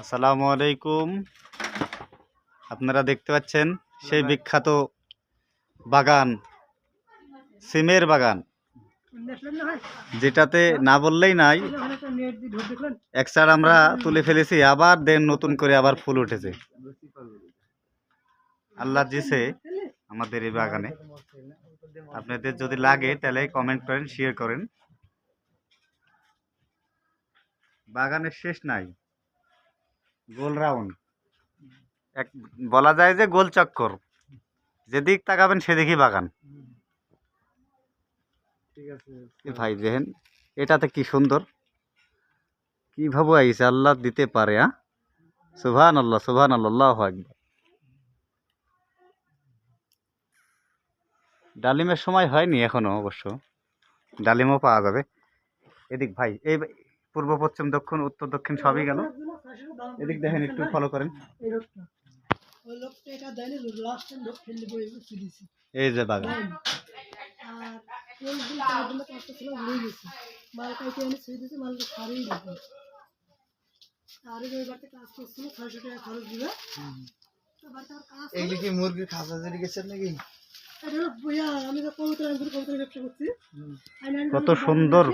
আসসালামু আলাইকুম। আপনারা দেখতে পাচ্ছেন সেই বিখ্যাত বাগান, সিমের বাগান, যেটাতে না বললেই নাই এক চার আমরা তুলে ফেলেছি, আবার দেন নতুন করে আবার ফুল উঠেছে। আল্লাহ দিছে আমাদের এই বাগানে। আপনাদের যদি লাগে তাহলে কমেন্ট করেন, শেয়ার করেন। বাগানের শেষ নাই, গোল রাউন্ড, এক বলা যায় যে গোল চক্কর, যেদিক তাকাবেন সেদিকই বাগান। ভাই দেখেন এটাতে কি সুন্দর, কিভাবে আইছে, আল্লাহ দিতে পারে। সুবহানাল্লাহ, সুবহানাল্লাহ, আল্লাহু আকবার। ডালিমের সময় হয়নি এখনো, অবশ্য ডালিমও পাওয়া যাবে। এদিক ভাই, এই পূর্ব পশ্চিম দক্ষিণ উত্তর দক্ষিণ সবই গেল। এদিক দেখেন, একটু ফলো করেন। এই যে বাগান, মুরগির খাঁচা চলে গেছে নাকি? কত সুন্দর